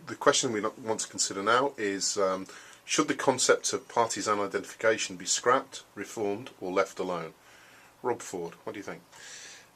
the question we want to consider now is, should the concept of partisan identification be scrapped, reformed, or left alone? Rob Ford, what do you think?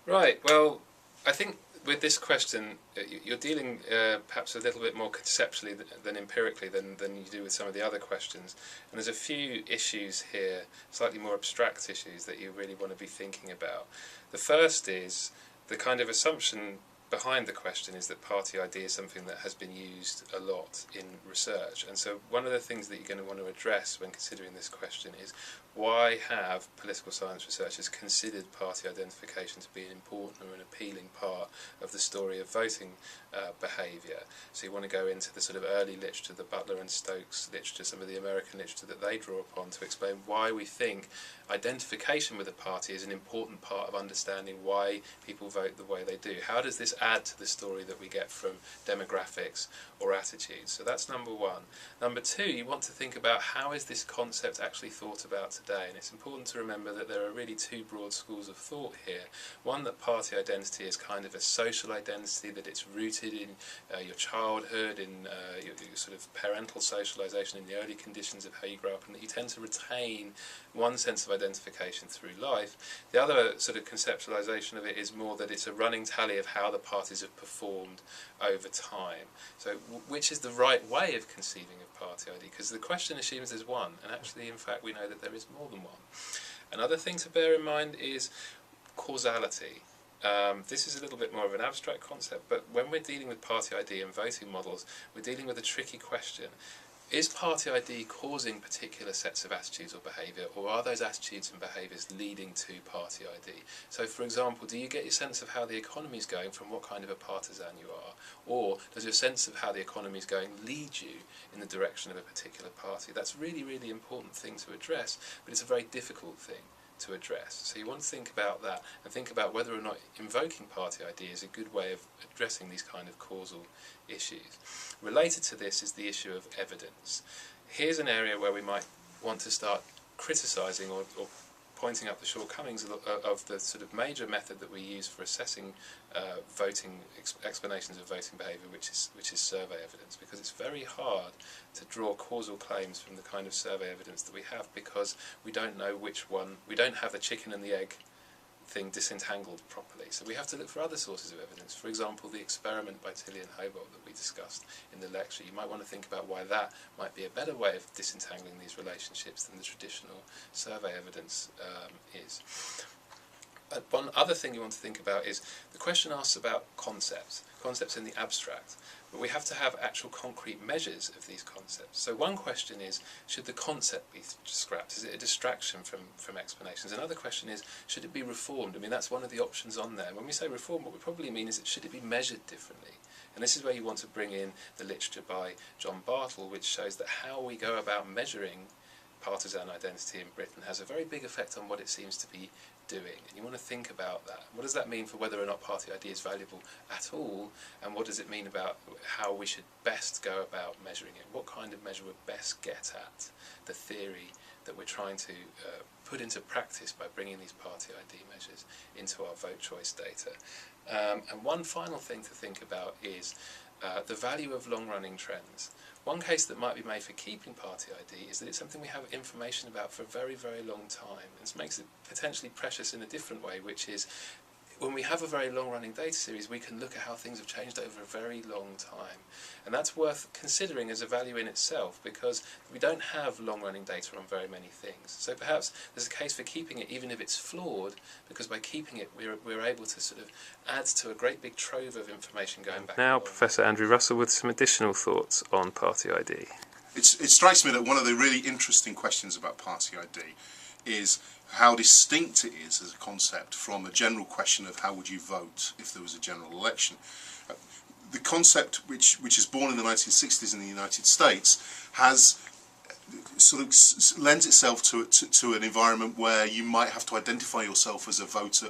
Right, well, I think with this question, you're dealing perhaps a little bit more conceptually than empirically than you do with some of the other questions. And there's a few issues here, slightly more abstract issues, that you really want to be thinking about. The first is the kind of assumption behind the question is that party ID is something that has been used a lot in research. And so one of the things that you're going to want to address when considering this question is, why have political science researchers considered party identification to be an important or an appealing part of the story of voting behaviour? So you want to go into the sort of early literature, the Butler and Stokes literature, some of the American literature that they draw upon to explain why we think identification with a party is an important part of understanding why people vote the way they do. How does this add to the story that we get from demographics or attitudes? So that's number one. Number two, you want to think about how is this concept actually thought about today, and it's important to remember that there are really two broad schools of thought here. One, that party identity is kind of a social identity, that it's rooted in your childhood, in your sort of parental socialisation, in the early conditions of how you grow up, and that you tend to retain one sense of identification through life. The other sort of conceptualisation of it is more that it's a running tally of how the parties have performed over time. So which is the right way of conceiving of party ID? Because the question assumes there's one, and actually in fact we know that there is more than one. Another thing to bear in mind is causality. This is a little bit more of an abstract concept, but when we're dealing with party ID and voting models, we're dealing with a tricky question. Is party ID causing particular sets of attitudes or behaviour, or are those attitudes and behaviours leading to party ID? So, for example, do you get your sense of how the economy is going from what kind of a partisan you are? Or does your sense of how the economy is going lead you in the direction of a particular party? That's a really, really important thing to address, but it's a very difficult thing to address. So you want to think about that and think about whether or not invoking party ID is a good way of addressing these kind of causal issues. Related to this is the issue of evidence. Here's an area where we might want to start criticising or pointing up the shortcomings of the sort of major method that we use for assessing voting explanations of voting behaviour, which is survey evidence, because it's very hard to draw causal claims from the kind of survey evidence that we have, because we don't know which one, we don't have the chicken and the egg thing disentangled properly. So we have to look for other sources of evidence. For example, the experiment by Tilley and Hobart that we discussed in the lecture. You might want to think about why that might be a better way of disentangling these relationships than the traditional survey evidence is. One other thing you want to think about is the question asks about concepts in the abstract, but we have to have actual concrete measures of these concepts. So one question is, should the concept be scrapped? Is it a distraction from explanations? Another question is, should it be reformed? I mean, that's one of the options on there. When we say reform, what we probably mean is, should it be measured differently? And this is where you want to bring in the literature by John Bartle, which shows that how we go about measuring partisan identity in Britain has a very big effect on what it seems to be doing, and you want to think about that. What does that mean for whether or not party ID is valuable at all, and what does it mean about how we should best go about measuring it? What kind of measure would best get at the theory that we're trying to put into practice by bringing these party ID measures into our vote choice data? And one final thing to think about is the value of long-running trends. One case that might be made for keeping party ID is that it's something we have information about for a very, very long time. It makes it potentially precious in a different way, which is when we have a very long-running data series, we can look at how things have changed over a very long time. And that's worth considering as a value in itself, because we don't have long-running data on very many things. So perhaps there's a case for keeping it, even if it's flawed, because by keeping it, we're able to sort of add to a great big trove of information going back. Now, Professor Andrew Russell with some additional thoughts on party ID. It strikes me that one of the really interesting questions about party ID is how distinct it is as a concept from a general question of how would you vote if there was a general election. The concept, which is born in the 1960s in the United States, has sort of lends itself to an environment where you might have to identify yourself as a voter,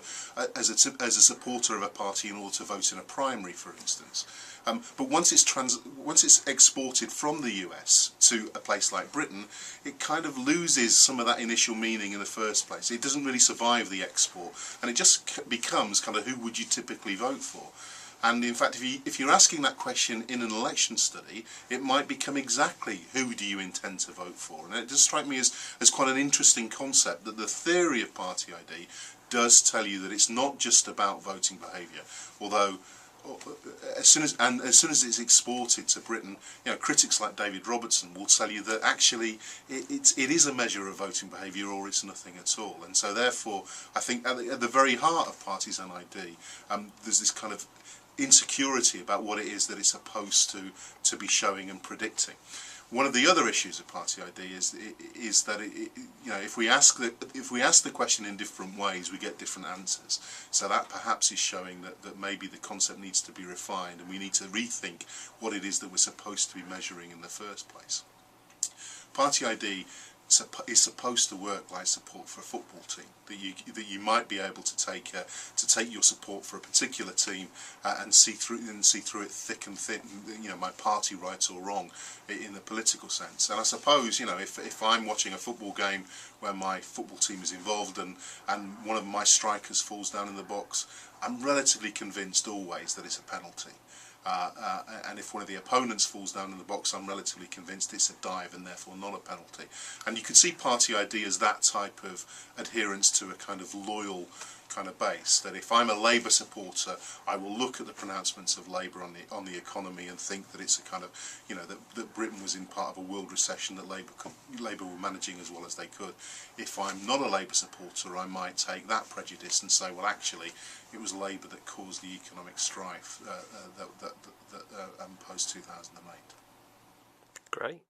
as a supporter of a party in order to vote in a primary, for instance. But once it's exported from the US to a place like Britain, it kind of loses some of that initial meaning in the first place. It doesn't really survive the export, and it just becomes kind of who would you typically vote for. And in fact, if you're asking that question in an election study, it might become exactly who do you intend to vote for. And it does strike me as quite an interesting concept that the theory of party ID does tell you that it's not just about voting behaviour, although as soon as it's exported to Britain, critics like David Robertson will tell you that actually it is a measure of voting behaviour, or it's nothing at all. And so therefore, I think at the very heart of partisan ID, there's this kind of insecurity about what it is that it's supposed to be showing and predicting. One of the other issues of party ID is that if we ask the question in different ways, we get different answers. So that perhaps is showing that maybe the concept needs to be refined, and we need to rethink what it is that we're supposed to be measuring in the first place. Party ID is supposed to work like support for a football team. That you might be able to take your support for a particular team and see through it thick and thin. My party, right or wrong, in the political sense. And I suppose if I'm watching a football game where my football team is involved and one of my strikers falls down in the box, I'm relatively convinced always that it's a penalty. And if one of the opponents falls down in the box, I'm relatively convinced it's a dive and therefore not a penalty. And you can see party ID as that type of adherence to a kind of loyal kind of base. That if I'm a Labour supporter, I will look at the pronouncements of Labour on the economy and think that it's a kind of that Britain was in part of a world recession, that Labour were managing as well as they could. If I'm not a Labour supporter, I might take that prejudice and say, well, actually, it was Labour that caused the economic strife post 2008. Great.